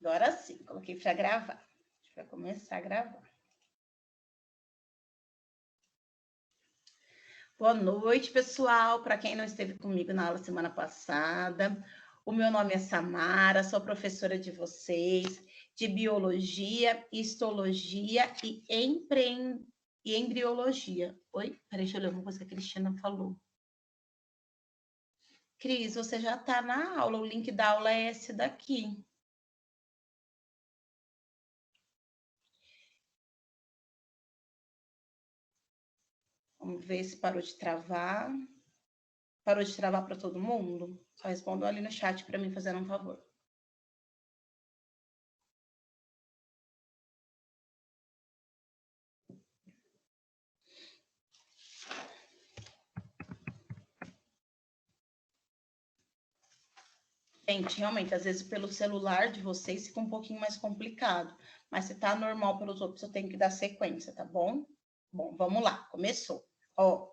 Agora sim, coloquei para gravar. A gente vai começar a gravar. Boa noite, pessoal. Para quem não esteve comigo na aula semana passada, o meu nome é Samara, sou professora de vocês de Biologia, Histologia e Embriologia. Oi? Peraí, deixa eu ler uma coisa que a Cristina falou. Cris, você já está na aula, o link da aula é esse daqui. Vamos ver se parou de travar. Parou de travar para todo mundo? Só respondam ali no chat para mim, fazendo um favor. Gente, realmente, às vezes pelo celular de vocês fica um pouquinho mais complicado. Mas se tá normal pelos outros, eu tenho que dar sequência, tá bom? Bom, vamos lá, começou. Ó,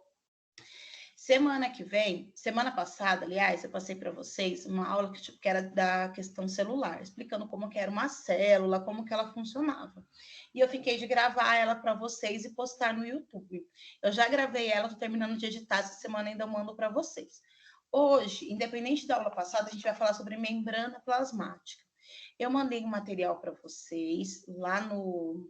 semana que vem, semana passada, aliás, eu passei para vocês uma aula que era da questão celular, explicando como que era uma célula, como que ela funcionava. E eu fiquei de gravar ela para vocês e postar no YouTube. Eu já gravei ela, tô terminando de editar essa semana, ainda mando para vocês. Hoje, independente da aula passada, a gente vai falar sobre membrana plasmática. Eu mandei um material para vocês lá no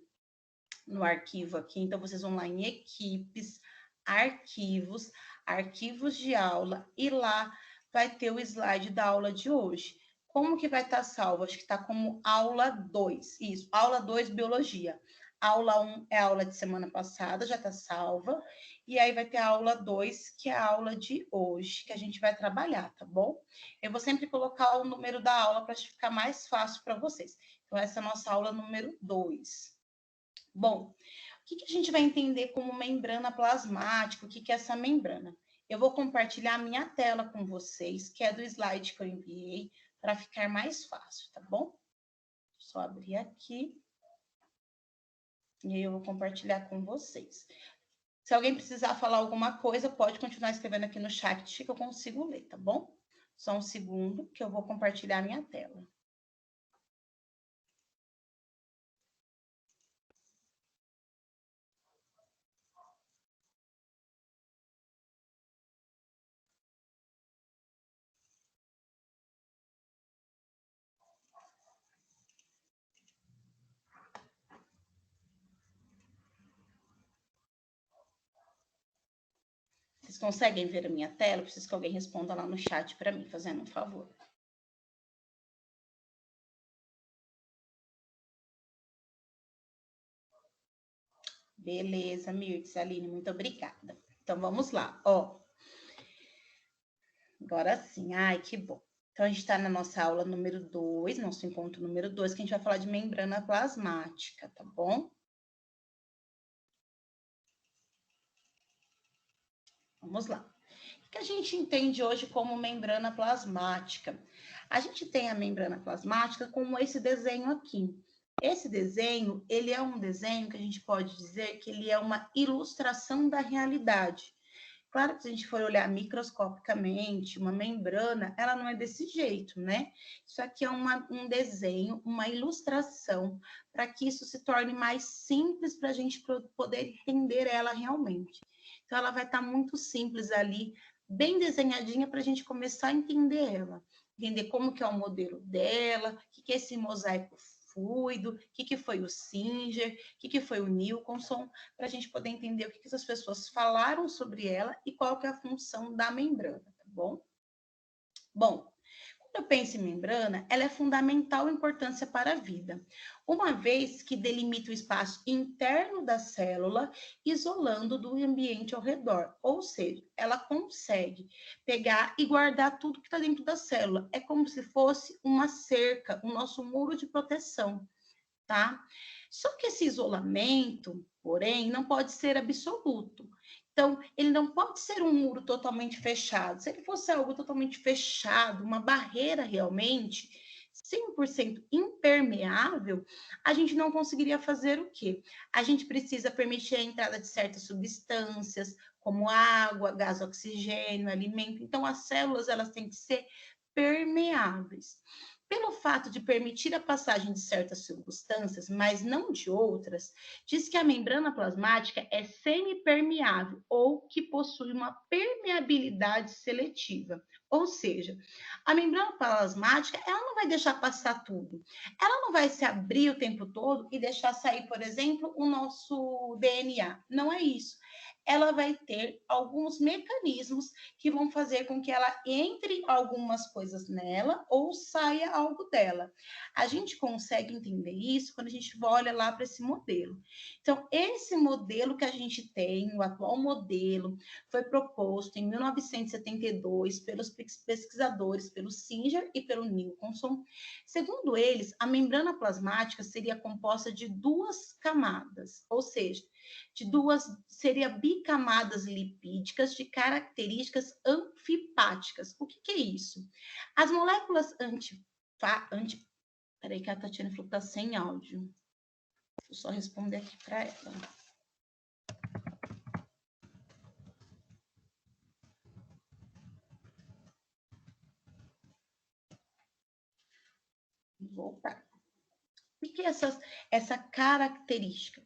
arquivo aqui, então vocês vão lá em equipes, arquivos, arquivos de aula, e lá vai ter o slide da aula de hoje. Como que vai estar salvo? Acho que está como aula 2, isso, aula 2, biologia. Aula 1 é a aula de semana passada, já está salva. E aí vai ter a aula 2, que é a aula de hoje, que a gente vai trabalhar, tá bom? Eu vou sempre colocar o número da aula para ficar mais fácil para vocês. Então, essa é a nossa aula número 2. Bom, o que a gente vai entender como membrana plasmática? O que é essa membrana? Eu vou compartilhar a minha tela com vocês, que é do slide que eu enviei, para ficar mais fácil, tá bom? Só abrir aqui. E aí eu vou compartilhar com vocês. Se alguém precisar falar alguma coisa, pode continuar escrevendo aqui no chat que eu consigo ler, tá bom? Só um segundo que eu vou compartilhar a minha tela. Vocês conseguem ver a minha tela? Eu preciso que alguém responda lá no chat para mim, fazendo um favor. Beleza, Mirtz, Aline, muito obrigada. Então, vamos lá, ó. Agora sim, ai, que bom. Então, a gente está na nossa aula número 2, nosso encontro número 2, que a gente vai falar de membrana plasmática, tá bom? Vamos lá. O que a gente entende hoje como membrana plasmática? A gente tem a membrana plasmática como esse desenho aqui. Esse desenho, ele é um desenho que a gente pode dizer que ele é uma ilustração da realidade. Claro que se a gente for olhar microscopicamente, uma membrana, ela não é desse jeito, né? Isso aqui é um desenho, uma ilustração, para que isso se torne mais simples para a gente poder entender ela realmente. Então, ela vai estar muito simples ali, bem desenhadinha, para a gente começar a entender ela. Entender como que é o modelo dela, o que é esse mosaico fluido, o que foi o Singer, o que foi o Nilsson, para a gente poder entender o que essas pessoas falaram sobre ela e qual que é a função da membrana, tá bom? Bom, quando eu penso em membrana, ela é fundamental importância para a vida, uma vez que delimita o espaço interno da célula, isolando do ambiente ao redor, ou seja, ela consegue pegar e guardar tudo que está dentro da célula. É como se fosse uma cerca, o nosso muro de proteção, tá? Só que esse isolamento, porém, não pode ser absoluto. Então, ele não pode ser um muro totalmente fechado. Se ele fosse algo totalmente fechado, uma barreira realmente 100% impermeável, a gente não conseguiria fazer o quê? A gente precisa permitir a entrada de certas substâncias, como água, gás oxigênio, alimento. Então, as células, elas têm que ser permeáveis. Pelo fato de permitir a passagem de certas substâncias, mas não de outras, diz que a membrana plasmática é semipermeável ou que possui uma permeabilidade seletiva. Ou seja, a membrana plasmática, ela não vai deixar passar tudo. Ela não vai se abrir o tempo todo e deixar sair, por exemplo, o nosso DNA. Não é isso. Ela vai ter alguns mecanismos que vão fazer com que ela entre algumas coisas nela ou saia algo dela. A gente consegue entender isso quando a gente olha lá para esse modelo. Então, esse modelo que a gente tem, o atual modelo, foi proposto em 1972 pelos pesquisadores, pelo Singer e pelo Nicholson. Segundo eles, a membrana plasmática seria composta de duas camadas, ou seja, seria bicamadas lipídicas de características anfipáticas. O que é isso? As moléculas peraí que a Tatiana falou que está sem áudio. Deixa eu só responder aqui para ela. Vou voltar. O que é essa característica?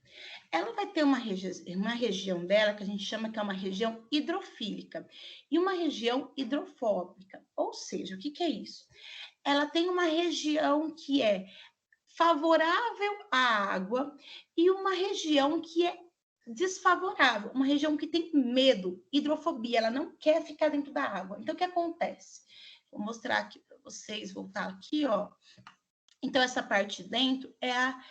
Ela vai ter uma região dela que a gente chama que é uma região hidrofílica e uma região hidrofóbica. Ou seja, o que é isso? Ela tem uma região que é favorável à água e uma região que é desfavorável, uma região que tem medo, hidrofobia, ela não quer ficar dentro da água. Então, o que acontece? Vou mostrar aqui para vocês, voltar aqui, ó. Então, essa parte de dentro é a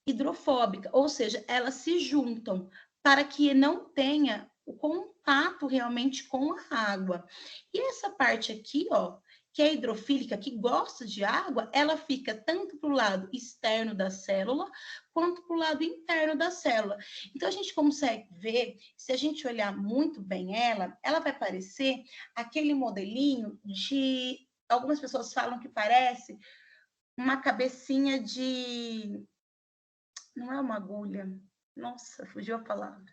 hidrofóbica, ou seja, elas se juntam para que não tenha o contato realmente com a água. E essa parte aqui, ó, que é hidrofílica, que gosta de água, ela fica tanto para o lado externo da célula, quanto para o lado interno da célula. Então, a gente consegue ver, se a gente olhar muito bem ela vai parecer aquele modelinho de... Algumas pessoas falam que parece uma cabecinha de... Não é uma agulha. Nossa, fugiu a palavra.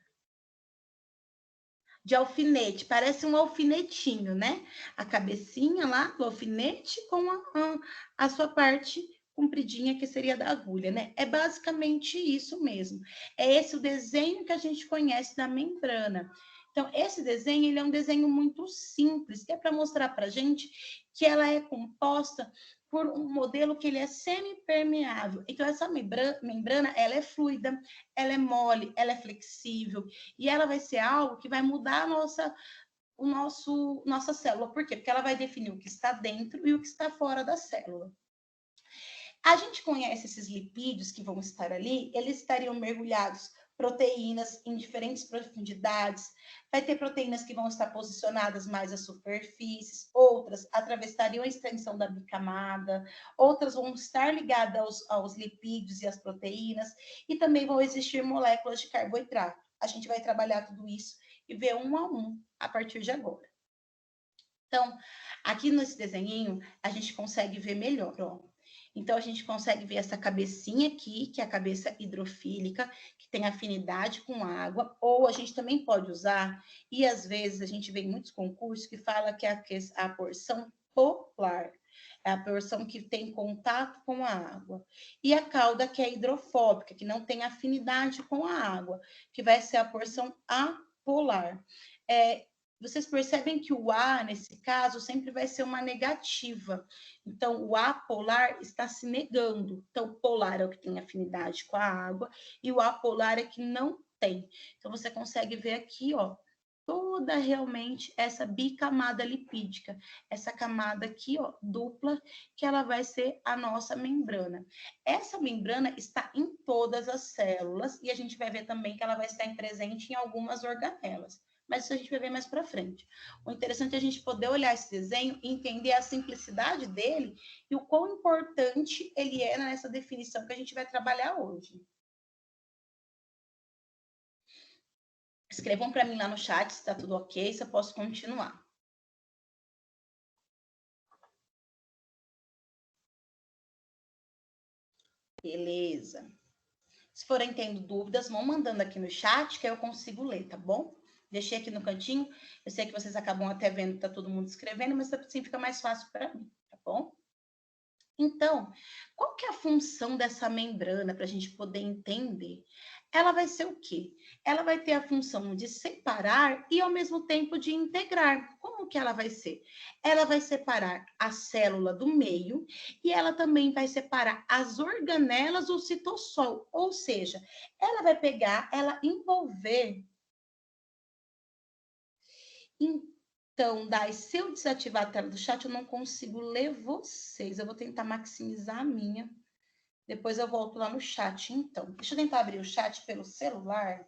De alfinete, parece um alfinetinho, né? A cabecinha lá do alfinete com a sua parte compridinha, que seria da agulha, né? É basicamente isso mesmo. É esse o desenho que a gente conhece da membrana. Então, esse desenho, ele é um desenho muito simples, que é para mostrar para a gente que ela é composta por um modelo que ele é semipermeável. Então, essa membrana, ela é fluida, ela é mole, ela é flexível, e ela vai ser algo que vai mudar nossa célula. Por quê? Porque ela vai definir o que está dentro e o que está fora da célula. A gente conhece esses lipídios que vão estar ali, eles estariam mergulhados proteínas em diferentes profundidades. Vai ter proteínas que vão estar posicionadas mais às superfícies, outras atravessariam a extensão da bicamada, outras vão estar ligadas aos lipídios e às proteínas, e também vão existir moléculas de carboidrato. A gente vai trabalhar tudo isso e ver um a um a partir de agora. Então, aqui nesse desenho, a gente consegue ver melhor, ó. Então, a gente consegue ver essa cabecinha aqui, que é a cabeça hidrofílica, que tem afinidade com água, ou a gente também pode usar, e às vezes a gente vê em muitos concursos que fala que é a porção polar, é a porção que tem contato com a água. E a cauda, que é hidrofóbica, que não tem afinidade com a água, que vai ser a porção apolar. Vocês percebem que o A, nesse caso, sempre vai ser uma negativa. Então, o apolar está se negando. Então, o polar é o que tem afinidade com a água e o apolar é que não tem. Então, você consegue ver aqui, ó, toda realmente essa bicamada lipídica, essa camada aqui, ó, dupla, que ela vai ser a nossa membrana. Essa membrana está em todas as células e a gente vai ver também que ela vai estar presente em algumas organelas. Mas isso a gente vai ver mais para frente. O interessante é a gente poder olhar esse desenho e entender a simplicidade dele e o quão importante ele é nessa definição que a gente vai trabalhar hoje. Escrevam para mim lá no chat se está tudo ok, se eu posso continuar. Beleza. Se forem tendo dúvidas, vão mandando aqui no chat que eu consigo ler, tá bom? Deixei aqui no cantinho. Eu sei que vocês acabam até vendo que tá todo mundo escrevendo, mas assim fica mais fácil para mim, tá bom? Então, qual que é a função dessa membrana para a gente poder entender? Ela vai ser o quê? Ela vai ter a função de separar e, ao mesmo tempo, de integrar. Como que ela vai ser? Ela vai separar a célula do meio e ela também vai separar as organelas do citossol. Ou seja, ela vai pegar, ela envolver. Então, Dai, se eu desativar a tela do chat, eu não consigo ler vocês. Eu vou tentar maximizar a minha. Depois eu volto lá no chat, então. Deixa eu tentar abrir o chat pelo celular.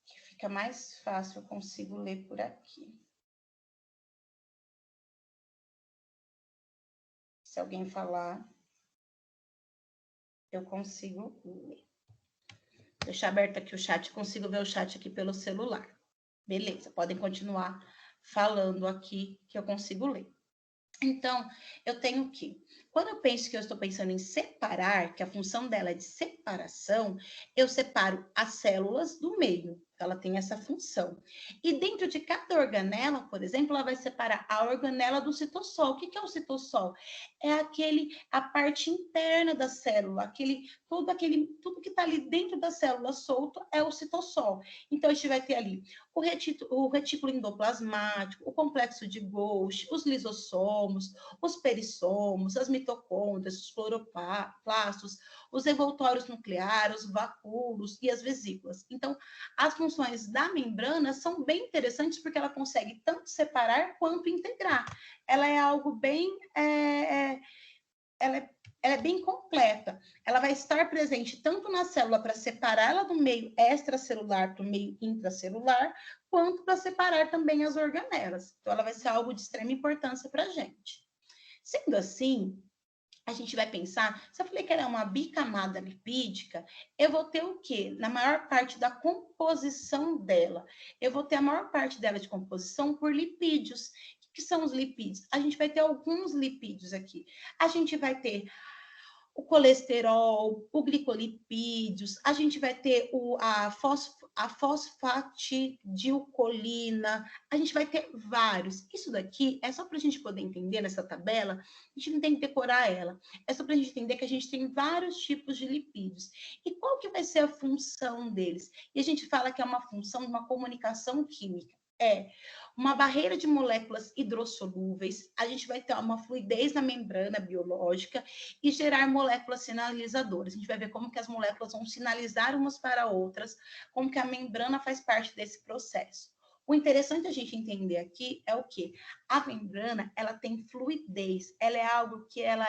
Que fica mais fácil, eu consigo ler por aqui. Se alguém falar, eu consigo ler. Deixar aberto aqui o chat, consigo ver o chat aqui pelo celular. Beleza, podem continuar falando aqui que eu consigo ler. Então, eu tenho que, quando eu penso que eu estou pensando em separar, que a função dela é de separação, eu separo as células do meio. Ela tem essa função. E dentro de cada organela, por exemplo, ela vai separar a organela do citossol. O que é o citossol? É a parte interna da célula, tudo que está ali dentro da célula solto é o citossol. Então, a gente vai ter ali o retículo endoplasmático, o complexo de Golgi, os lisossomos, os perissomos, as mitocôndrias, os cloroplastos, os envoltórios nucleares, os vacúolos e as vesículas. Então, as funções da membrana são bem interessantes porque ela consegue tanto separar quanto integrar. Ela é algo bem... ela é bem completa. Ela vai estar presente tanto na célula para separar ela do meio extracelular para o meio intracelular, quanto para separar também as organelas. Então, ela vai ser algo de extrema importância para a gente. Sendo assim, a gente vai pensar, se eu falei que ela é uma bicamada lipídica, eu vou ter o quê? Na maior parte da composição dela. Eu vou ter a maior parte dela de composição por lipídios. O que são os lipídios? A gente vai ter alguns lipídios aqui. A gente vai ter o colesterol, o glicolipídios, a gente vai ter a fosfatidilcolina, a gente vai ter vários. Isso daqui é só para a gente poder entender nessa tabela, a gente não tem que decorar ela, é só para a gente entender que a gente tem vários tipos de lipídios. E qual que vai ser a função deles? E a gente fala que é uma função de uma comunicação química. É uma barreira de moléculas hidrossolúveis, a gente vai ter uma fluidez na membrana biológica e gerar moléculas sinalizadoras. A gente vai ver como que as moléculas vão sinalizar umas para outras, como que a membrana faz parte desse processo. O interessante a gente entender aqui é o que? A membrana, ela tem fluidez, ela é algo que ela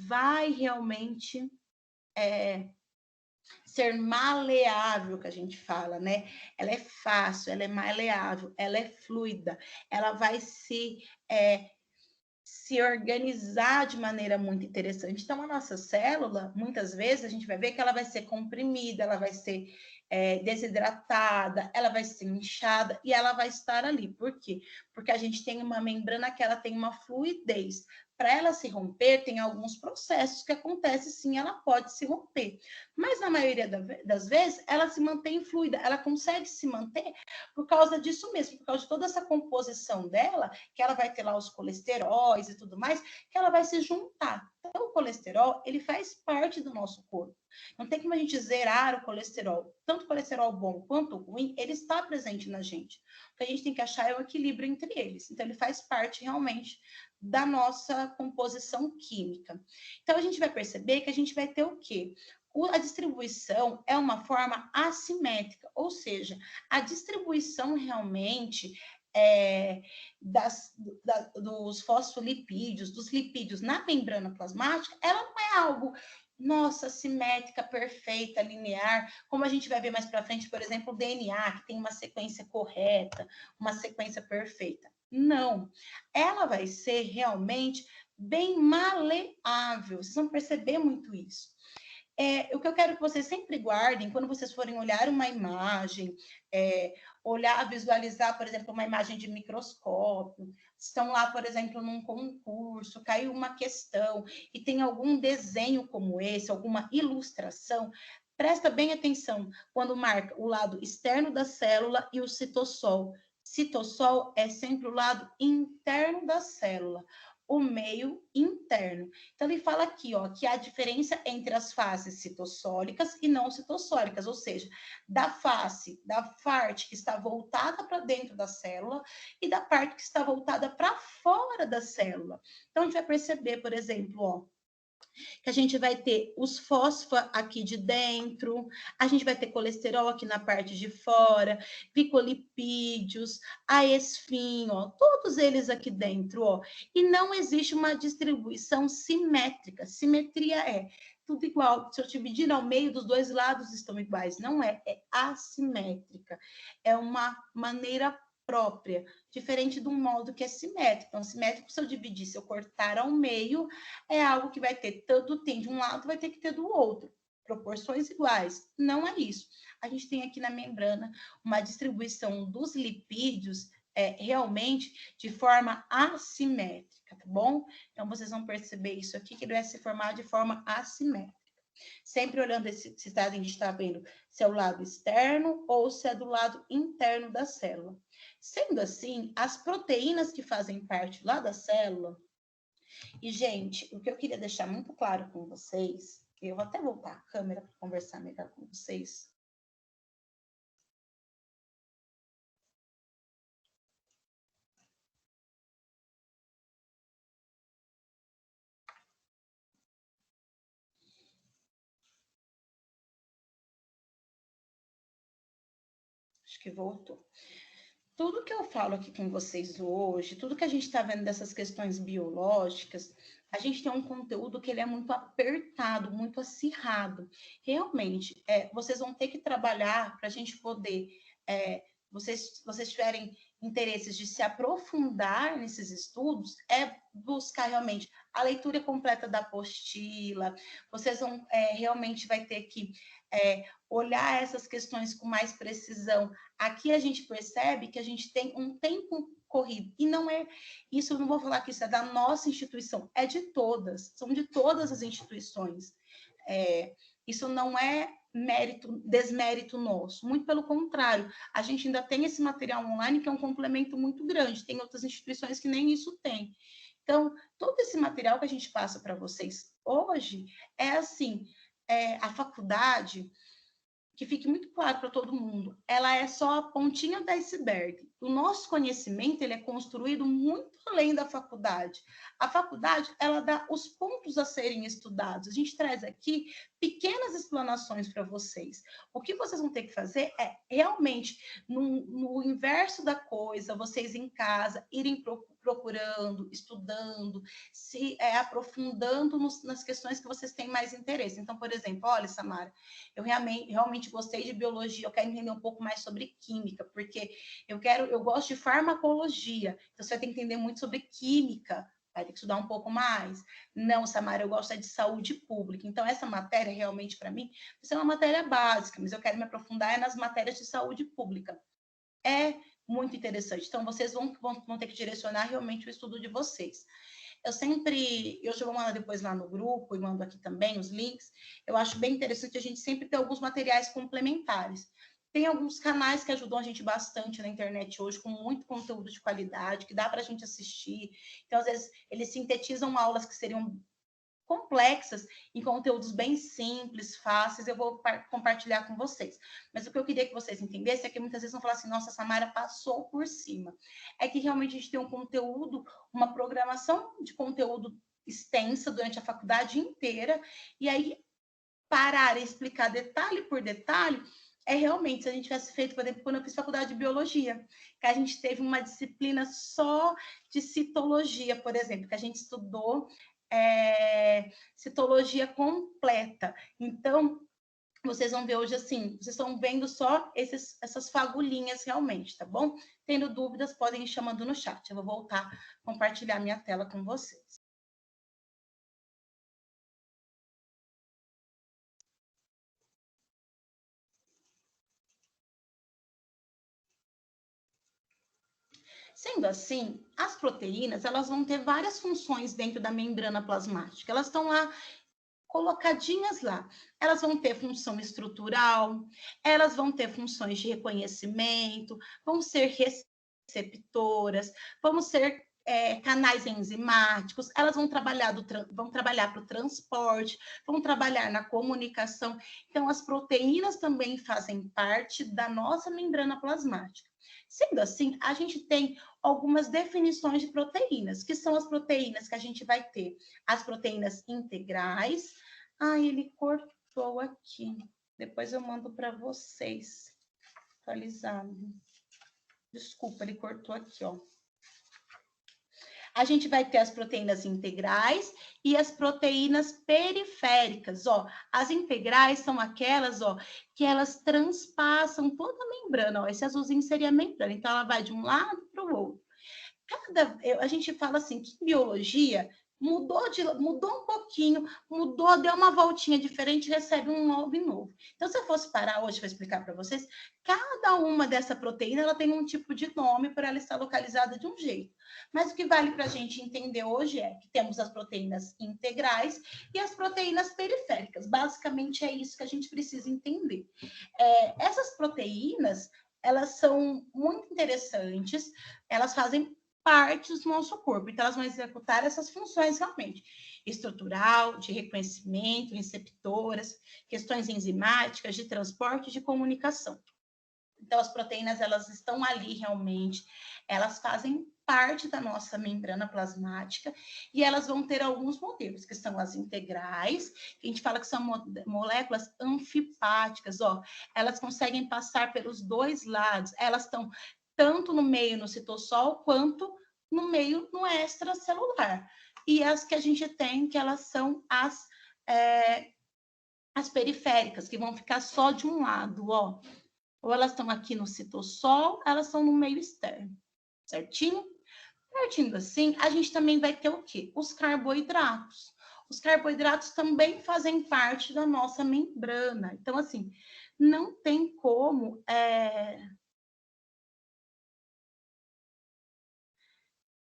vai realmente ser maleável, que a gente fala, né? Ela é fácil, ela é maleável, ela é fluida, ela vai se organizar de maneira muito interessante. Então, a nossa célula, muitas vezes, a gente vai ver que ela vai ser comprimida, ela vai ser desidratada, ela vai ser inchada e ela vai estar ali. Por quê? Porque a gente tem uma membrana que ela tem uma fluidez. Para ela se romper, tem alguns processos que acontecem, sim, ela pode se romper. Mas, na maioria das vezes, ela se mantém fluida, ela consegue se manter por causa disso mesmo, por causa de toda essa composição dela, que ela vai ter lá os colesteróis e tudo mais, que ela vai se juntar. Então, o colesterol, ele faz parte do nosso corpo. Não tem como a gente zerar o colesterol. Tanto o colesterol bom quanto o ruim, ele está presente na gente. O que a gente tem que achar é o equilíbrio entre eles. Então, ele faz parte realmente da nossa composição química. Então, a gente vai perceber que a gente vai ter o quê? A distribuição é uma forma assimétrica, ou seja, a distribuição realmente dos fosfolipídios, dos lipídios na membrana plasmática, ela não é algo, nossa, simétrica, perfeita, linear, como a gente vai ver mais para frente, por exemplo, o DNA, que tem uma sequência correta, uma sequência perfeita. Não, ela vai ser realmente bem maleável, vocês vão perceber muito isso. O que eu quero que vocês sempre guardem, quando vocês forem olhar uma imagem, visualizar, por exemplo, uma imagem de microscópio, estão lá, por exemplo, num concurso, caiu uma questão e tem algum desenho como esse, alguma ilustração, presta bem atenção quando marca o lado externo da célula e o citossol. Citossol é sempre o lado interno da célula, o meio interno. Então, ele fala aqui, ó, que há diferença entre as faces citossólicas e não citossólicas, ou seja, da face, da parte que está voltada para dentro da célula e da parte que está voltada para fora da célula. Então, a gente vai perceber, por exemplo, ó, que a gente vai ter os fósforos aqui de dentro, a gente vai ter colesterol aqui na parte de fora, glicolipídios, a espinho, ó, todos eles aqui dentro, ó. E não existe uma distribuição simétrica. Simetria é tudo igual. Se eu dividir ao meio, dos dois lados estão iguais. Não é, é assimétrica. É uma maneira própria, diferente de um modo que é simétrico. Então, simétrico, se eu dividir, se eu cortar ao meio, é algo que vai ter tanto tem de um lado, vai ter que ter do outro. Proporções iguais. Não é isso. A gente tem aqui na membrana uma distribuição dos lipídios realmente de forma assimétrica, tá bom? Então, vocês vão perceber isso aqui, que ele vai se formar de forma assimétrica. Sempre olhando se a gente está vendo se é o lado externo ou se é do lado interno da célula. Sendo assim, as proteínas que fazem parte lá da célula, e, gente, o que eu queria deixar muito claro com vocês, eu vou até voltar a câmera para conversar melhor com vocês. Acho que voltou. Tudo que eu falo aqui com vocês hoje, tudo que a gente está vendo dessas questões biológicas, a gente tem um conteúdo que ele é muito apertado, muito acirrado. Realmente, vocês vão ter que trabalhar para a gente poder, vocês tiverem interesses de se aprofundar nesses estudos, buscar realmente a leitura completa da apostila, vocês vão realmente vai ter que olhar essas questões com mais precisão. Aqui a gente percebe que a gente tem um tempo corrido. E não é isso, eu não vou falar que isso é da nossa instituição, é de todas, são de todas as instituições. Isso não é desmérito nosso, muito pelo contrário, a gente ainda tem esse material online que é um complemento muito grande, tem outras instituições que nem isso tem. Então, todo esse material que a gente passa para vocês hoje é assim, a faculdade, que fique muito claro para todo mundo, ela é só a pontinha do iceberg. O nosso conhecimento ele é construído muito além da faculdade. A faculdade, ela dá os pontos a serem estudados. A gente traz aqui pequenas explanações para vocês. O que vocês vão ter que fazer é realmente, no inverso da coisa, vocês em casa, irem procurando, estudando, se aprofundando nas questões que vocês têm mais interesse. Então, por exemplo, olha, Samara, eu realmente gostei de biologia, eu quero entender um pouco mais sobre química, porque eu gosto de farmacologia, então você vai ter que entender muito sobre química, vai ter que estudar um pouco mais. Não, Samara, eu gosto de saúde pública. Então, essa matéria, realmente, para mim, vai ser uma matéria básica, mas eu quero me aprofundar nas matérias de saúde pública. É muito interessante. Então, vocês vão ter que direcionar realmente o estudo de vocês. Eu já vou mandar depois lá no grupo e mando aqui também os links. Eu acho bem interessante a gente sempre ter alguns materiais complementares. Tem alguns canais que ajudam a gente bastante na internet hoje, com muito conteúdo de qualidade, que dá para a gente assistir. Então, às vezes, eles sintetizam aulas que seriam complexas em conteúdos bem simples, fáceis, eu vou compartilhar com vocês. Mas o que eu queria que vocês entendessem é que muitas vezes vão falar assim, nossa, a Samara passou por cima. É que realmente a gente tem um conteúdo, uma programação de conteúdo extensa durante a faculdade inteira, e aí parar e explicar detalhe por detalhe realmente, se a gente tivesse feito, por exemplo, quando eu fiz faculdade de biologia, que a gente teve uma disciplina só de citologia, por exemplo, que a gente estudou citologia completa. Então, vocês vão ver hoje assim, vocês estão vendo só essas fagulhinhas realmente, tá bom? Tendo dúvidas, podem ir chamando no chat. Eu vou voltar a compartilhar minha tela com vocês. Sendo assim, as proteínas, elas vão ter várias funções dentro da membrana plasmática. Elas estão lá colocadinhas lá. Elas vão ter função estrutural, elas vão ter funções de reconhecimento, vão ser receptoras, vamos ser canais enzimáticos, elas vão trabalhar para o transporte, vão trabalhar na comunicação. Então, as proteínas também fazem parte da nossa membrana plasmática. Sendo assim, a gente tem algumas definições de proteínas, que são as proteínas que a gente vai ter. As proteínas integrais. Ah, ele cortou aqui. Depois eu mando para vocês, atualizado. Desculpa, ele cortou aqui, ó. A gente vai ter as proteínas integrais e as proteínas periféricas, ó. As integrais são aquelas, ó, que elas transpassam toda a membrana, ó. Esse azulzinho seria a membrana, então ela vai de um lado para o outro. A gente fala assim, que em biologia mudou um pouquinho, deu uma voltinha diferente, recebe um nome novo. Então, se eu fosse parar hoje para explicar para vocês, cada uma dessa proteína ela tem um tipo de nome para ela estar localizada de um jeito. Mas o que vale para a gente entender hoje é que temos as proteínas integrais e as proteínas periféricas. Basicamente, é isso que a gente precisa entender. Essas proteínas, elas são muito interessantes, elas fazem parte do nosso corpo. Então, elas vão executar essas funções realmente. Estrutural, de reconhecimento, receptoras, questões enzimáticas, de transporte e de comunicação. Então, as proteínas, elas estão ali realmente, elas fazem parte da nossa membrana plasmática e elas vão ter alguns modelos, que são as integrais, que a gente fala que são moléculas anfipáticas, ó, elas conseguem passar pelos dois lados, elas estão tanto no meio no citossol, quanto no meio no extracelular. E as que a gente tem, que elas são as periféricas, que vão ficar só de um lado, ó. Ou elas estão aqui no citossol, elas estão no meio externo, certinho? Partindo assim, a gente também vai ter o quê? Os carboidratos. Os carboidratos também fazem parte da nossa membrana. Então, assim, não tem como...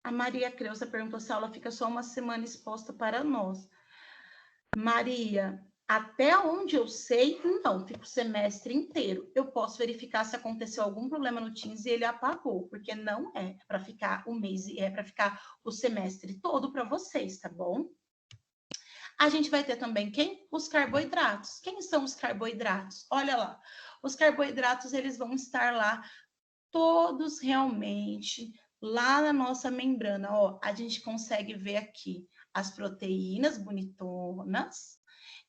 A Maria Creuza perguntou se a aula fica só uma semana exposta para nós. Maria, até onde eu sei, não, fica o semestre inteiro. Eu posso verificar se aconteceu algum problema no Teams e ele apagou, porque não é para ficar o mês, é para ficar o semestre todo para vocês, tá bom? A gente vai ter também quem? Os carboidratos. Quem são os carboidratos? Olha lá, os carboidratos, eles vão estar lá todos realmente lá na nossa membrana, ó, a gente consegue ver aqui as proteínas bonitonas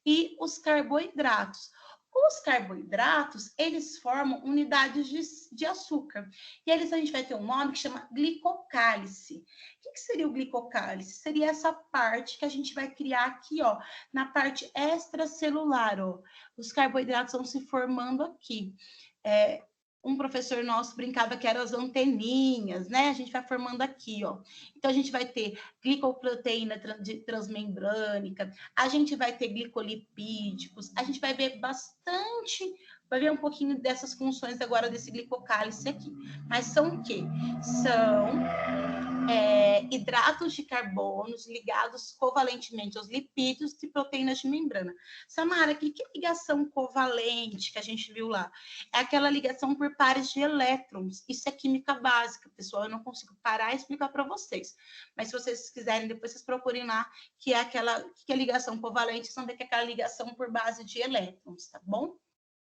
e os carboidratos. Os carboidratos, eles formam unidades de açúcar. E eles a gente vai ter um nome que chama glicocálice. O que seria o glicocálice? Seria essa parte que a gente vai criar aqui, ó, na parte extracelular, ó. Os carboidratos vão se formando aqui. Um professor nosso brincava que eram as anteninhas, né? A gente vai formando aqui, ó. Então, a gente vai ter glicoproteína transmembrânica, a gente vai ter glicolipídicos, a gente vai ver bastante, vai ver um pouquinho dessas funções agora desse glicocálice aqui. Mas são o quê? São hidratos de carbonos ligados covalentemente aos lipídios e proteínas de membrana. Samara, que ligação covalente que a gente viu lá? É aquela ligação por pares de elétrons. Isso é química básica, pessoal. Eu não consigo parar e explicar para vocês. Mas se vocês quiserem, depois vocês procurem lá, que é aquela que é ligação covalente, vocês vão ver que é aquela ligação por base de elétrons, tá bom?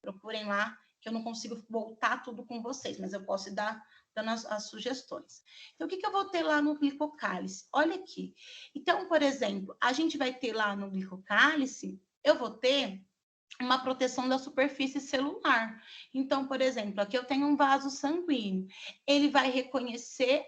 Procurem lá, que eu não consigo voltar tudo com vocês, mas eu posso dar dando as sugestões. Então, o que eu vou ter lá no glicocálice? Olha aqui. Então, por exemplo, a gente vai ter lá no glicocálice, eu vou ter uma proteção da superfície celular. Então, por exemplo, aqui eu tenho um vaso sanguíneo. Ele vai reconhecer,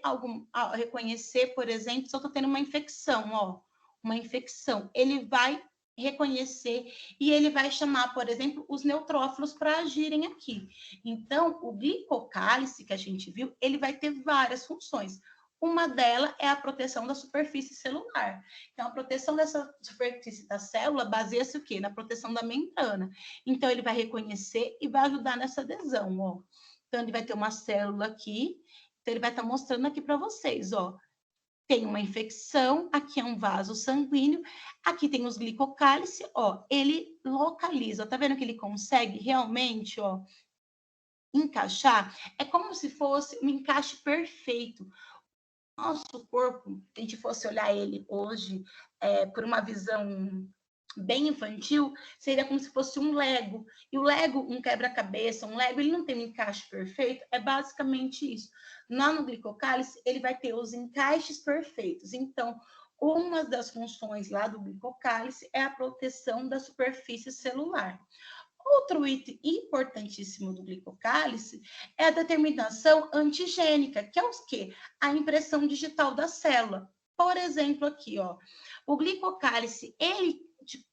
por exemplo, se eu estou tendo uma infecção, ó, uma infecção. Ele vai reconhecer e ele vai chamar, por exemplo, os neutrófilos para agirem aqui. Então, o glicocálice que a gente viu, ele vai ter várias funções. Uma delas é a proteção da superfície celular. Então, a proteção dessa superfície da célula baseia-se o quê? Na proteção da membrana. Então, ele vai reconhecer e vai ajudar nessa adesão, ó. Então, ele vai ter uma célula aqui. Então, ele vai estar mostrando aqui para vocês, ó. Tem uma infecção, aqui é um vaso sanguíneo, aqui tem os glicocálice, ó, ele localiza, tá vendo que ele consegue realmente, ó, encaixar, é como se fosse um encaixe perfeito. Nosso corpo, se a gente fosse olhar ele hoje por uma visão bem infantil, seria como se fosse um Lego. E o Lego, um quebra-cabeça, um Lego, ele não tem um encaixe perfeito, é basicamente isso. Lá no glicocálice, ele vai ter os encaixes perfeitos. Então, uma das funções lá do glicocálice é a proteção da superfície celular. Outro item importantíssimo do glicocálice é a determinação antigênica, que é o quê? A impressão digital da célula. Por exemplo, aqui, ó, o glicocálice, ele,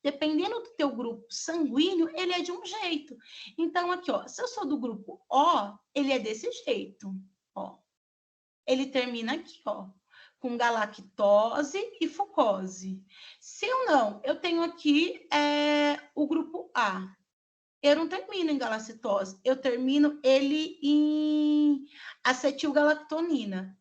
dependendo do teu grupo sanguíneo, ele é de um jeito. Então, aqui, ó, se eu sou do grupo O, ele é desse jeito, ó. Ele termina aqui, ó, com galactose e fucose. Se eu não, eu tenho aqui o grupo A. Eu não termino em galactose, eu termino ele em acetilgalactonina.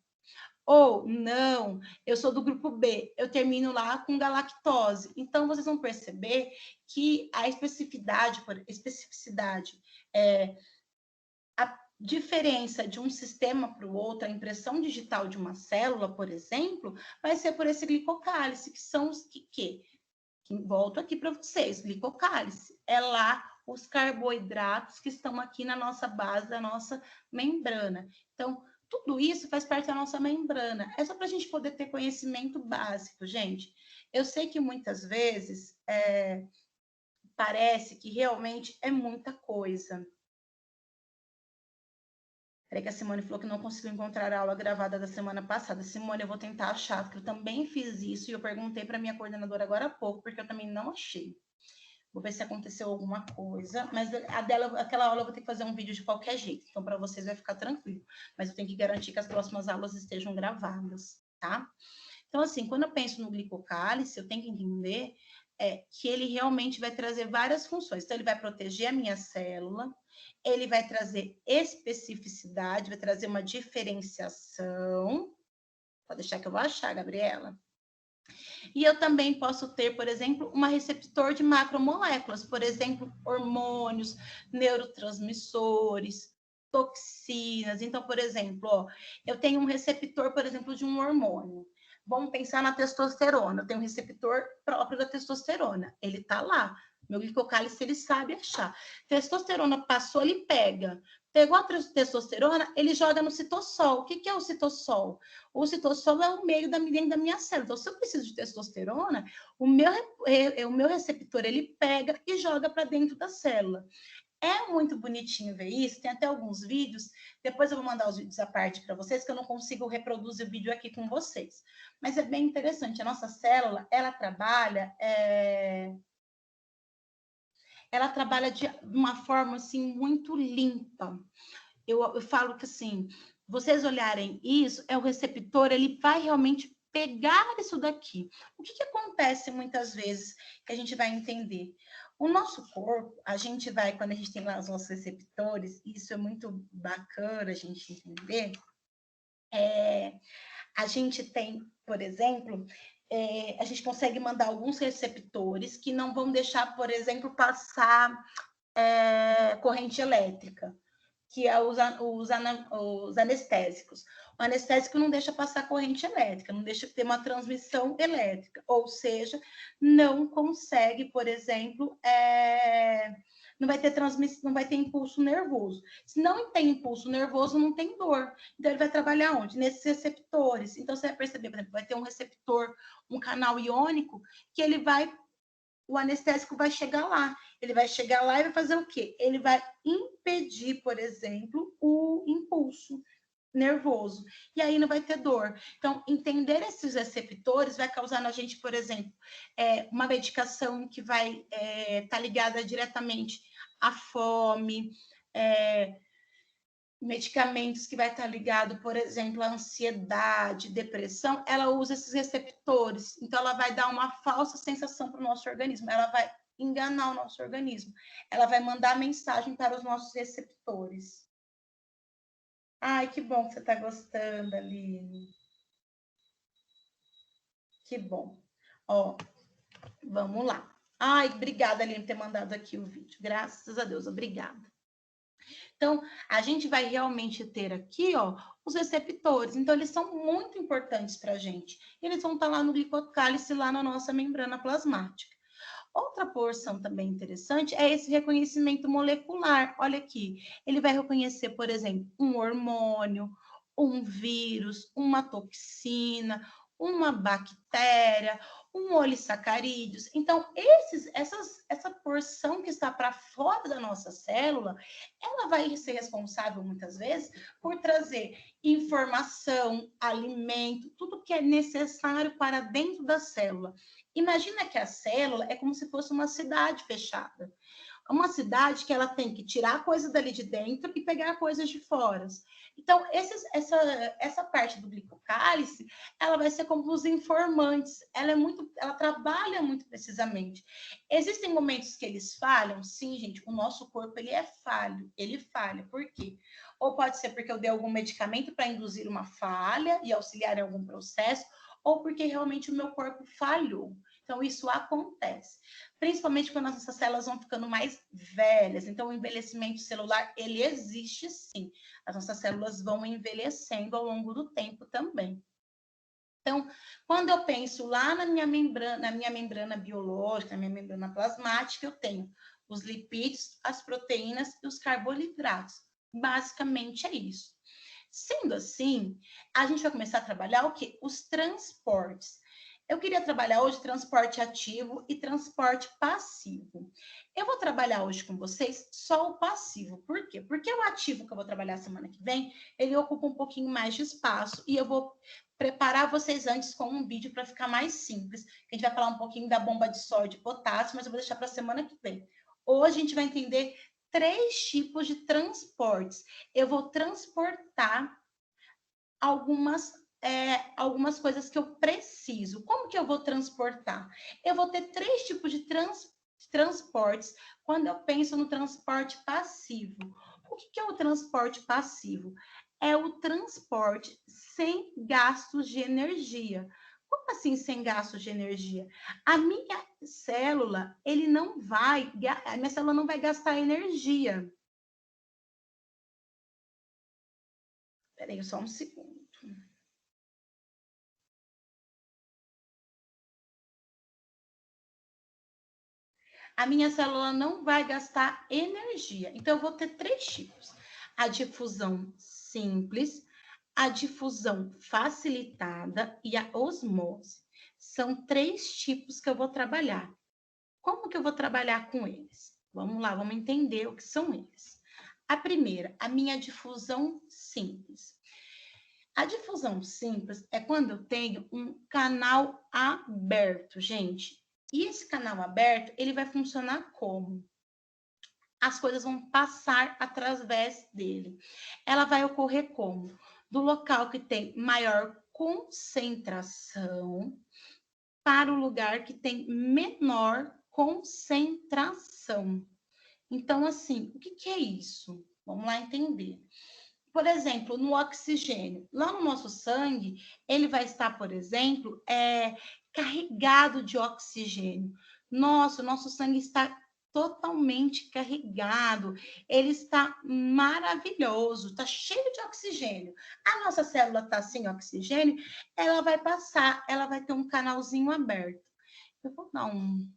Ou, não, eu sou do grupo B, eu termino lá com galactose. Então, vocês vão perceber que a especificidade a diferença de um sistema para o outro, a impressão digital de uma célula, por exemplo, vai ser por esse glicocálice, que são os que volto aqui para vocês, glicocálice, é lá os carboidratos que estão aqui na nossa base da nossa membrana. Então, tudo isso faz parte da nossa membrana. É só para a gente poder ter conhecimento básico, gente. Eu sei que muitas vezes parece que realmente é muita coisa. Peraí que a Simone falou que não conseguiu encontrar a aula gravada da semana passada. Simone, eu vou tentar achar, porque eu também fiz isso e eu perguntei para minha coordenadora agora há pouco, porque eu também não achei. Vou ver se aconteceu alguma coisa, mas aquela aula eu vou ter que fazer um vídeo de qualquer jeito, então para vocês vai ficar tranquilo. Mas eu tenho que garantir que as próximas aulas estejam gravadas, tá? Então, assim, quando eu penso no glicocálice, eu tenho que entender que ele realmente vai trazer várias funções. Então, ele vai proteger a minha célula, ele vai trazer especificidade, vai trazer uma diferenciação. Pode deixar que eu vou achar, Gabriela. E eu também posso ter, por exemplo, um receptor de macromoléculas, por exemplo, hormônios, neurotransmissores, toxinas. Então, por exemplo, ó, eu tenho um receptor, por exemplo, de um hormônio. Vamos pensar na testosterona. Eu tenho um receptor próprio da testosterona. Ele está lá. Meu glicocálice, ele sabe achar. Testosterona passou, ele pega. Pegou a testosterona, ele joga no citossol. O que é o citossol? O citossol é o meio da minha célula. Então, se eu preciso de testosterona, o meu receptor, ele pega e joga para dentro da célula. É muito bonitinho ver isso, tem até alguns vídeos, depois eu vou mandar os vídeos à parte para vocês, que eu não consigo reproduzir o vídeo aqui com vocês. Mas é bem interessante, a nossa célula, ela trabalha de uma forma, assim, muito limpa. Eu falo que, assim, vocês olharem isso, o receptor, ele vai realmente pegar isso daqui. O que acontece muitas vezes que a gente vai entender? O nosso corpo, a gente vai, quando a gente tem lá os nossos receptores, isso é muito bacana a gente entender, a gente tem, por exemplo, a gente consegue mandar alguns receptores que não vão deixar, por exemplo, passar corrente elétrica, que é os anestésicos. O anestésico não deixa passar corrente elétrica, não deixa ter uma transmissão elétrica, ou seja, não consegue, por exemplo, não vai ter transmissão, não vai ter impulso nervoso. Se não tem impulso nervoso, não tem dor. Então, ele vai trabalhar onde? Nesses receptores. Então, você vai perceber, por exemplo, vai ter um receptor, um canal iônico, que ele vai, o anestésico vai chegar lá. Ele vai chegar lá e vai fazer o quê? Ele vai impedir, por exemplo, o impulso nervoso. E aí não vai ter dor. Então, entender esses receptores vai causar na gente, por exemplo, uma medicação que vai estar ligada diretamente à fome, medicamentos que vai estar ligado, por exemplo, à ansiedade, depressão, ela usa esses receptores. Então, ela vai dar uma falsa sensação para o nosso organismo. Ela vai enganar o nosso organismo. Ela vai mandar mensagem para os nossos receptores. Ai, que bom que você está gostando, Aline. Que bom. Ó, vamos lá. Ai, obrigada, Aline, por ter mandado aqui o vídeo. Graças a Deus, obrigada. Então, a gente vai realmente ter aqui, ó, os receptores. Então, eles são muito importantes para a gente. Eles vão estar lá no glicocálice, lá na nossa membrana plasmática. Outra porção também interessante é esse reconhecimento molecular. Olha aqui, ele vai reconhecer, por exemplo, um hormônio, um vírus, uma toxina, uma bactéria, um olissacarídeos. Então, essa porção que está para fora da nossa célula, ela vai ser responsável, muitas vezes, por trazer informação, alimento, tudo que é necessário para dentro da célula. Imagina que a célula é como se fosse uma cidade fechada. Uma cidade que ela tem que tirar a coisa dali de dentro e pegar coisas de fora. Então, essa parte do glicocálice, ela vai ser como os informantes. Ela trabalha muito precisamente. Existem momentos que eles falham? Sim, gente, o nosso corpo ele é falho, ele falha. Por quê? Ou pode ser porque eu dei algum medicamento para induzir uma falha e auxiliar em algum processo, ou porque realmente o meu corpo falhou. Então, isso acontece, principalmente quando as nossas células vão ficando mais velhas. Então, o envelhecimento celular, ele existe sim. As nossas células vão envelhecendo ao longo do tempo também. Então, quando eu penso lá na minha membrana biológica, na minha membrana plasmática, eu tenho os lipídios, as proteínas e os carboidratos. Basicamente é isso. Sendo assim, a gente vai começar a trabalhar o quê? Os transportes. Eu queria trabalhar hoje transporte ativo e transporte passivo. Eu vou trabalhar hoje com vocês só o passivo. Por quê? Porque o ativo que eu vou trabalhar semana que vem, ele ocupa um pouquinho mais de espaço e eu vou preparar vocês antes com um vídeo para ficar mais simples. A gente vai falar um pouquinho da bomba de sódio e potássio, mas eu vou deixar para a semana que vem. Hoje a gente vai entender 3 tipos de transportes. Eu vou transportar algumas coisas que eu preciso. Como que eu vou transportar? Eu vou ter 3 tipos de transportes quando eu penso no transporte passivo. O que é o transporte passivo? É o transporte sem gastos de energia. Como assim sem gastos de energia? A minha célula, a minha célula não vai gastar energia. Peraí, só um segundo. A minha célula não vai gastar energia. Então, eu vou ter 3 tipos: a difusão simples, a difusão facilitada e a osmose. São 3 tipos que eu vou trabalhar. Como que eu vou trabalhar com eles? Vamos lá, vamos entender o que são eles. A primeira, a minha difusão simples. A difusão simples é quando eu tenho um canal aberto, gente. E esse canal aberto, ele vai funcionar como? As coisas vão passar através dele. Ela vai ocorrer como? Do local que tem maior concentração para o lugar que tem menor concentração. Então, assim, o que é isso? Vamos lá entender. Por exemplo, no oxigênio, lá no nosso sangue, ele vai estar, por exemplo, carregado de oxigênio. Nossa, o nosso sangue está totalmente carregado, ele está maravilhoso, está cheio de oxigênio. A nossa célula está sem oxigênio, ela vai passar, ela vai ter um canalzinho aberto. Eu vou dar um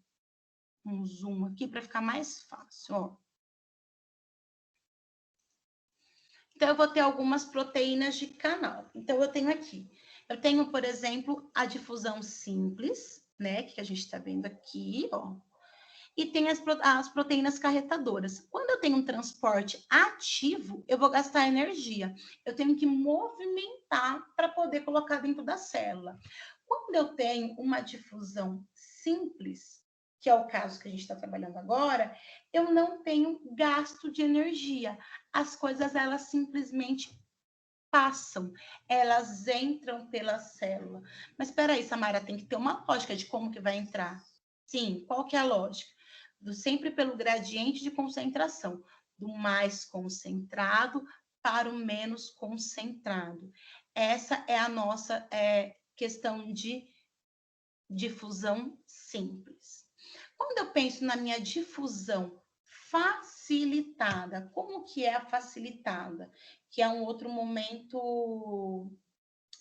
zoom aqui para ficar mais fácil, ó. Então, eu vou ter algumas proteínas de canal. Então, eu tenho, por exemplo, a difusão simples, né, que a gente está vendo aqui, ó. E tem as proteínas carretadoras. Quando eu tenho um transporte ativo, eu vou gastar energia. Eu tenho que movimentar para poder colocar dentro da célula. Quando eu tenho uma difusão simples, que é o caso que a gente está trabalhando agora, eu não tenho gasto de energia. As coisas, elas simplesmente passam, elas entram pela célula. Mas espera aí, Samara, tem que ter uma lógica de como que vai entrar. Sim, qual que é a lógica? Sempre pelo gradiente de concentração, do mais concentrado para o menos concentrado. Essa é a nossa questão de difusão simples. Quando eu penso na minha difusão facilitada. Como que é a facilitada? Que é um outro momento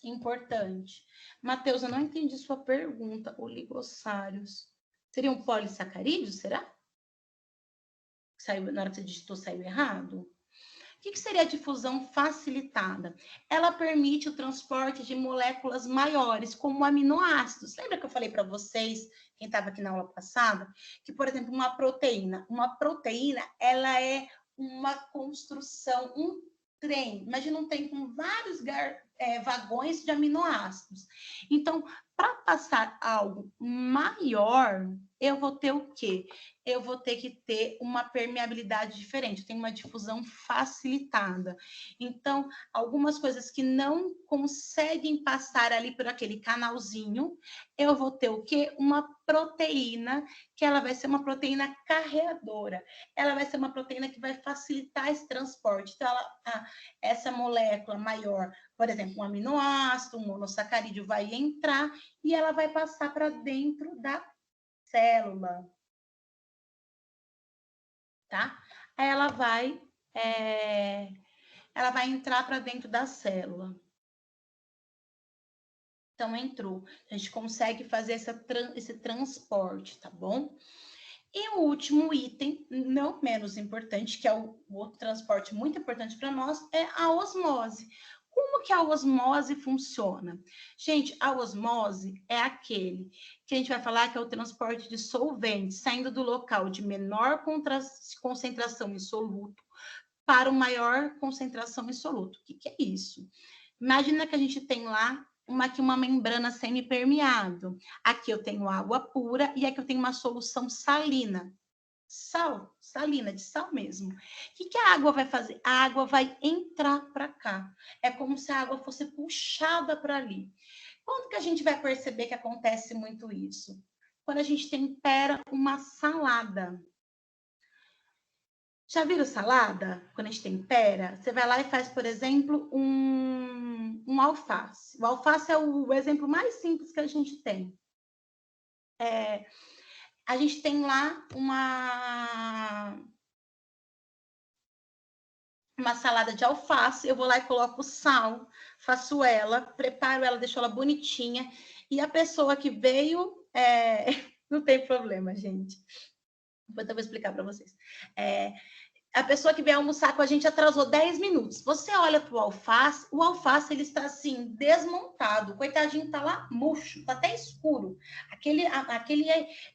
importante. Matheus, eu não entendi sua pergunta. Oligossários. Seriam polissacarídeos, será? Saiu, na hora que você digitou, saiu errado? O que seria a difusão facilitada? Ela permite o transporte de moléculas maiores, como aminoácidos. Lembra que eu falei para vocês, quem estava aqui na aula passada, que, por exemplo, uma proteína, ela é uma construção, um trem. Imagina um trem com vários vagões de aminoácidos. Então, para passar algo maior, eu vou ter o quê? Eu vou ter que ter uma permeabilidade diferente, tem uma difusão facilitada. Então, algumas coisas que não conseguem passar ali por aquele canalzinho, eu vou ter o quê? Uma proteína, que ela vai ser uma proteína carreadora. Ela vai ser uma proteína que vai facilitar esse transporte. Então, essa molécula maior, por exemplo, um aminoácido, um monossacarídeo, vai entrar e ela vai passar para dentro da célula. Tá? Aí ela vai entrar para dentro da célula. Então, entrou. A gente consegue fazer esse transporte, tá bom? E o último item, não menos importante, que é o outro transporte muito importante para nós, é a osmose. Como que a osmose funciona? Gente, a osmose é aquele que a gente vai falar que é o transporte de solventes, saindo do local de menor concentração em soluto para uma maior concentração em soluto. O que é isso? Imagina que a gente tem lá uma membrana semipermeável. Aqui eu tenho água pura e aqui eu tenho uma solução salina. Salina, de sal mesmo. O que a água vai fazer? A água vai entrar para cá. É como se a água fosse puxada para ali. Quando que a gente vai perceber que acontece muito isso? Quando a gente tempera uma salada. Já viram salada? Quando a gente tempera, você vai lá e faz, por exemplo, um alface. O alface é o exemplo mais simples que a gente tem. A gente tem lá uma salada de alface, eu vou lá e coloco sal, faço ela, preparo ela, deixo ela bonitinha, e a pessoa que veio, não tem problema, gente. Depois eu vou explicar para vocês. A pessoa que veio almoçar com a gente atrasou 10 minutos. Você olha para o alface ele está assim, desmontado. O coitadinho está lá murcho, está até escuro. Aquele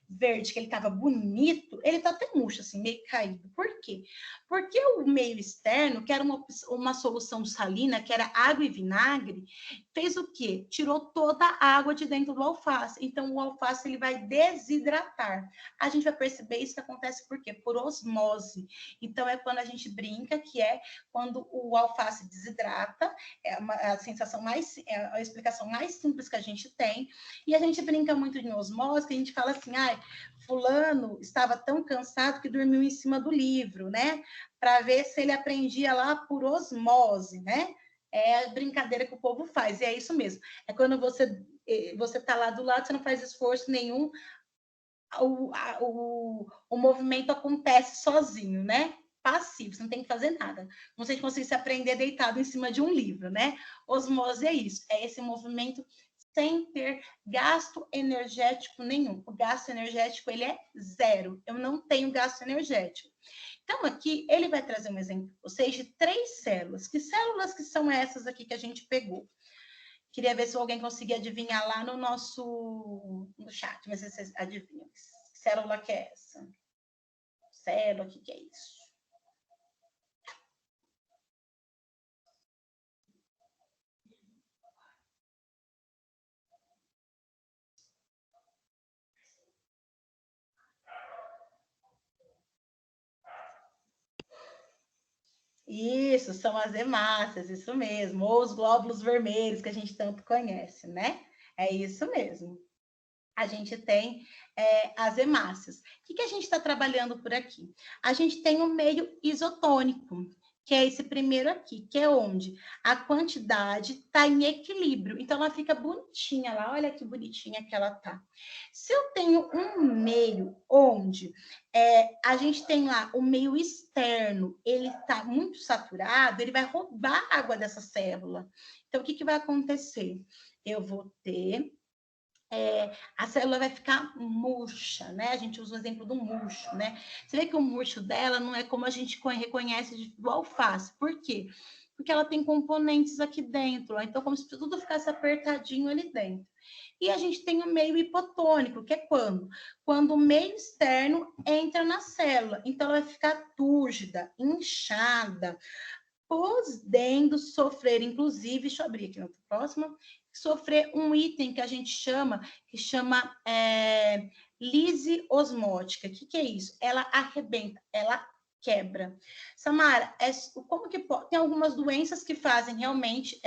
verde que ele estava bonito, ele está até murcho, assim, meio caído. Por quê? Porque o meio externo, que era uma solução salina, que era água e vinagre, fez o quê? Tirou toda a água de dentro do alface. Então, o alface ele vai desidratar. A gente vai perceber isso que acontece por quê? Por osmose. Então, é quando a gente brinca, que é quando o alface desidrata, é a explicação mais simples que a gente tem, e a gente brinca muito de osmose, que a gente fala assim, fulano estava tão cansado que dormiu em cima do livro, né? Para ver se ele aprendia lá por osmose, né? É a brincadeira que o povo faz, e é isso mesmo. É quando você está lá do lado, você não faz esforço nenhum, o movimento acontece sozinho, né? Passivo, você não tem que fazer nada. Como se a gente conseguisse aprender deitado em cima de um livro, né? Osmose é isso, é esse movimento sem ter gasto energético nenhum. O gasto energético, ele é zero. Eu não tenho gasto energético. Então, aqui, ele vai trazer um exemplo para vocês de 3 células. Que células que são essas aqui que a gente pegou? Queria ver se alguém conseguia adivinhar lá no chat, mas vocês adivinham. Que célula que é essa? Célula, o que é isso? Isso, são as hemácias, isso mesmo. Ou os glóbulos vermelhos que a gente tanto conhece, né? É isso mesmo. A gente tem as hemácias. O que a gente está trabalhando por aqui? A gente tem um meio isotônico. que é esse primeiro aqui, que é onde a quantidade está em equilíbrio. Então, ela fica bonitinha lá, olha que bonitinha que ela tá. Se eu tenho um meio onde a gente tem lá o meio externo, ele está muito saturado, ele vai roubar a água dessa célula. Então, o que vai acontecer? Eu vou ter a célula vai ficar murcha, né? A gente usa o exemplo do murcho, né? Você vê que o murcho dela não é como a gente reconhece do alface. Por quê? Porque ela tem componentes aqui dentro, ó. Então, como se tudo ficasse apertadinho ali dentro. E a gente tem o meio hipotônico, que é quando? Quando o meio externo entra na célula. Então, ela vai ficar túrgida, inchada, podendo sofrer, inclusive, deixa eu abrir aqui na próxima, sofrer um item que a gente chama lise osmótica. O que é isso? Ela arrebenta, ela quebra. Samara, como que pode? Tem algumas doenças que fazem realmente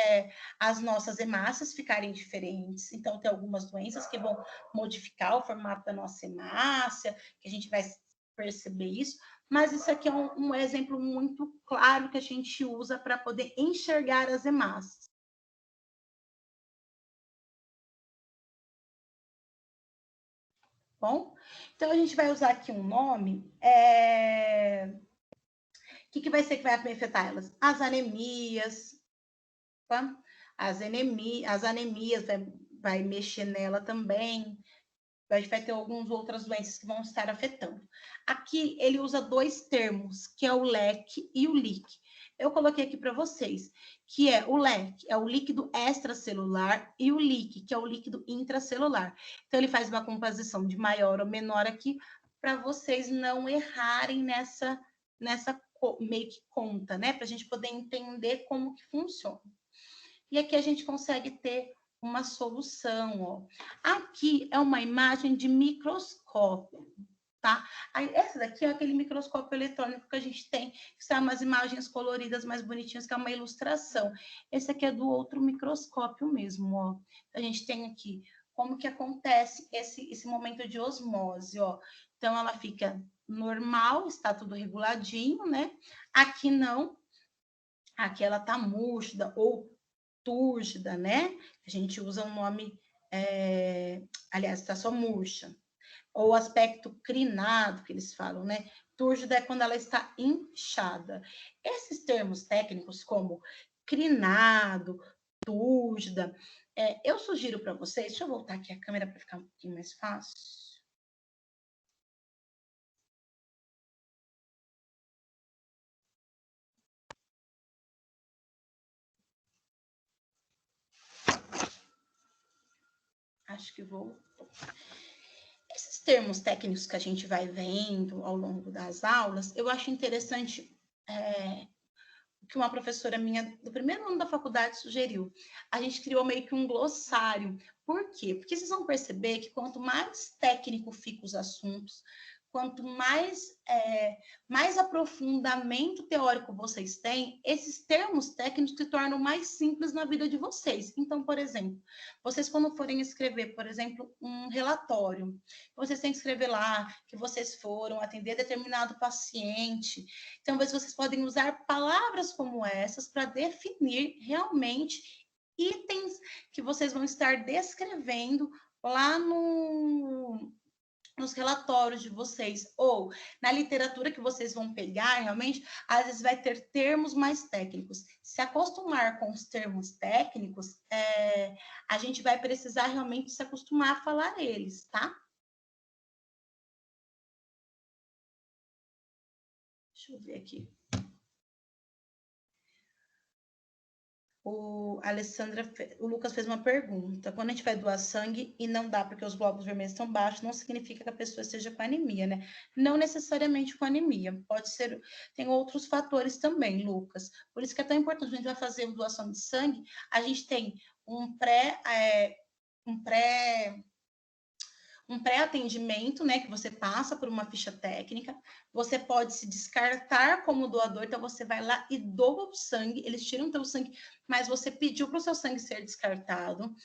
as nossas hemácias ficarem diferentes. Então, tem algumas doenças que vão modificar o formato da nossa hemácia, que a gente vai perceber isso, mas isso aqui é um exemplo muito claro que a gente usa para poder enxergar as hemácias. Bom, então a gente vai usar aqui um nome. O que vai ser que vai afetar elas? As anemias, tá? As anemias vai mexer nela também. A gente vai ter algumas outras doenças que vão estar afetando. Aqui ele usa dois termos, que é o leque e o leak. Eu coloquei aqui para vocês, que é o leque, é o líquido extracelular, e o leak, que é o líquido intracelular. Então, ele faz uma composição de maior ou menor aqui, para vocês não errarem nessa meio que conta, né? Para a gente poder entender como que funciona. E aqui a gente consegue ter uma solução, ó. Aqui é uma imagem de microscópio, tá? Aí, essa daqui é aquele microscópio eletrônico que a gente tem, que são umas imagens coloridas mais bonitinhas, que é uma ilustração. Esse aqui é do outro microscópio mesmo, ó. A gente tem aqui como que acontece esse momento de osmose, ó. Então, ela fica normal, está tudo reguladinho, né? Aqui não, aqui ela tá murcha ou túrgida, né? A gente usa um nome, aliás, está só murcha. Ou aspecto crinado, que eles falam, né? Túrgida é quando ela está inchada. Esses termos técnicos, como crinado, túrgida, eu sugiro para vocês, deixa eu voltar aqui a câmera para ficar um pouquinho mais fácil. Acho que vou. Esses termos técnicos que a gente vai vendo ao longo das aulas, eu acho interessante que uma professora minha do primeiro ano da faculdade sugeriu. A gente criou meio que um glossário. Por quê? Porque vocês vão perceber que quanto mais técnico ficam os assuntos, quanto mais aprofundamento teórico vocês têm, esses termos técnicos se tornam mais simples na vida de vocês. Então, por exemplo, vocês quando forem escrever, por exemplo, um relatório, vocês têm que escrever lá que vocês foram atender determinado paciente. Então, vocês podem usar palavras como essas para definir realmente itens que vocês vão estar descrevendo lá nos relatórios de vocês, ou na literatura que vocês vão pegar, realmente, às vezes vai ter termos mais técnicos. Se acostumar com os termos técnicos, a gente vai precisar realmente se acostumar a falar eles, tá? Deixa eu ver aqui. O Lucas fez uma pergunta. Quando a gente vai doar sangue e não dá porque os glóbulos vermelhos estão baixos, não significa que a pessoa esteja com anemia, né? Não necessariamente com anemia. Pode ser, tem outros fatores também, Lucas. Por isso que é tão importante, a gente vai fazer doação de sangue, a gente tem um pré-atendimento, né, que você passa por uma ficha técnica, você pode se descartar como doador, então você vai lá e doa o sangue, eles tiram o teu sangue, mas você pediu para o seu sangue ser descartado,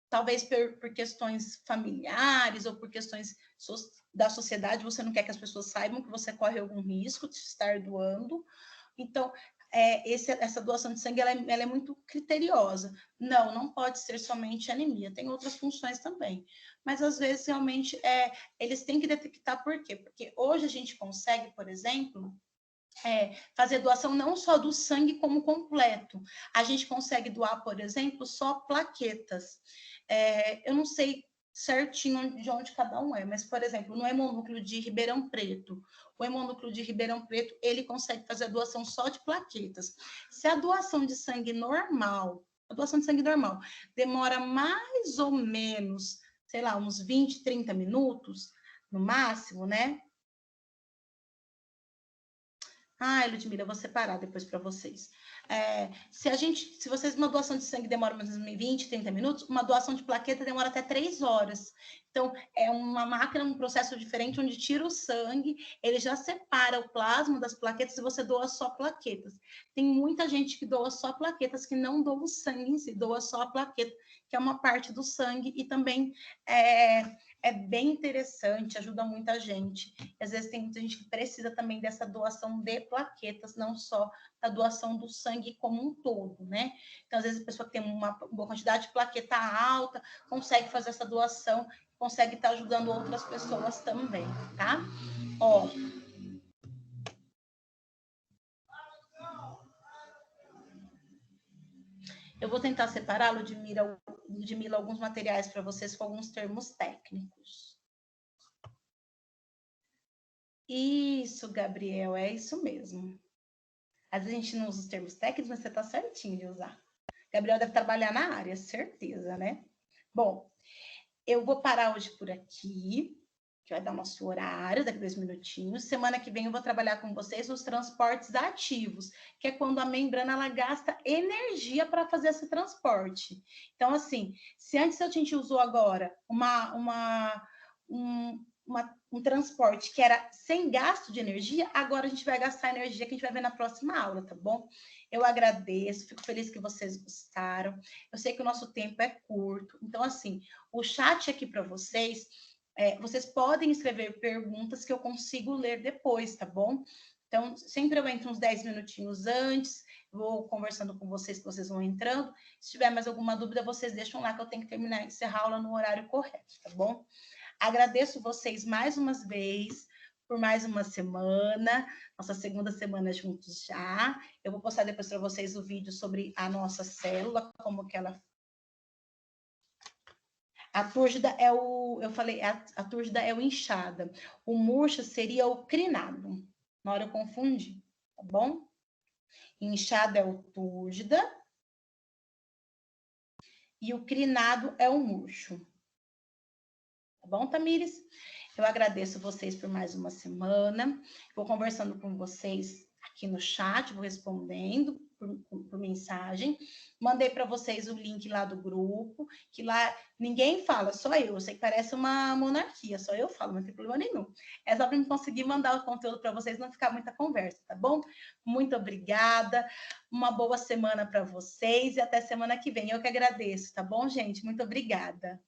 talvez por questões familiares ou por questões da sociedade, você não quer que as pessoas saibam que você corre algum risco de estar doando, então essa doação de sangue ela é muito criteriosa. Não pode ser somente anemia, tem outras funções também. Mas às vezes realmente eles têm que detectar por quê? Porque hoje a gente consegue, por exemplo, fazer doação não só do sangue como completo. A gente consegue doar, por exemplo, só plaquetas. Eu não sei certinho de onde cada um mas, por exemplo, no hemonúcleo de Ribeirão Preto, o hemonúcleo de Ribeirão Preto, ele consegue fazer a doação só de plaquetas. Se a doação de sangue normal, demora mais ou menos, sei lá, uns 20, 30 minutos, no máximo, né? Ludmila, eu vou separar depois para vocês. Se vocês, uma doação de sangue demora mais ou menos 20, 30 minutos, uma doação de plaqueta demora até 3 horas. Então, é uma máquina, um processo diferente, onde tira o sangue, ele já separa o plasma das plaquetas e você doa só plaquetas. Tem muita gente que doa só plaquetas, que não doa o sangue em si, doa só a plaqueta, que é uma parte do sangue, e também é bem interessante, ajuda muita gente. E às vezes tem muita gente que precisa também dessa doação de plaquetas, não só da doação do sangue como um todo, né? Então, às vezes a pessoa que tem uma boa quantidade de plaqueta alta, consegue fazer essa doação, consegue estar ajudando outras pessoas também, tá? Ó. Eu vou tentar separar, Ludmila, alguns materiais para vocês com alguns termos técnicos. Isso, Gabriel, é isso mesmo. Às vezes a gente não usa os termos técnicos, mas você está certinho de usar. Gabriel deve trabalhar na área, certeza, né? Bom, eu vou parar hoje por aqui, que vai dar o nosso horário, daqui 2 minutinhos. Semana que vem eu vou trabalhar com vocês os transportes ativos, que é quando a membrana ela gasta energia para fazer esse transporte. Então, assim, se antes a gente usou agora um transporte que era sem gasto de energia, agora a gente vai gastar energia que a gente vai ver na próxima aula, tá bom? Eu agradeço, fico feliz que vocês gostaram. Eu sei que o nosso tempo é curto, então, assim, o chat aqui para vocês, vocês podem escrever perguntas que eu consigo ler depois, tá bom? Então, sempre eu entro uns 10 minutinhos antes, vou conversando com vocês, que vocês vão entrando. Se tiver mais alguma dúvida, vocês deixam lá, que eu tenho que terminar, encerrar a aula no horário correto, tá bom? Agradeço vocês mais uma vez por mais uma semana, nossa segunda semana juntos já. Eu vou postar depois para vocês o vídeo sobre a nossa célula, como que ela... A túrgida a túrgida é o inchada. O murcha seria o crinado. Na hora eu confundi, tá bom? Inchada é o túrgida e o crinado é o murcho. Tá bom, Tamires? Eu agradeço vocês por mais uma semana. Vou conversando com vocês aqui no chat, vou respondendo por mensagem. Mandei para vocês o link lá do grupo, que lá ninguém fala, só eu. Eu sei que parece uma monarquia, só eu falo, não tem problema nenhum. É só para eu conseguir mandar o conteúdo para vocês, não ficar muita conversa, tá bom? Muito obrigada. Uma boa semana para vocês e até semana que vem. Eu que agradeço, tá bom, gente? Muito obrigada.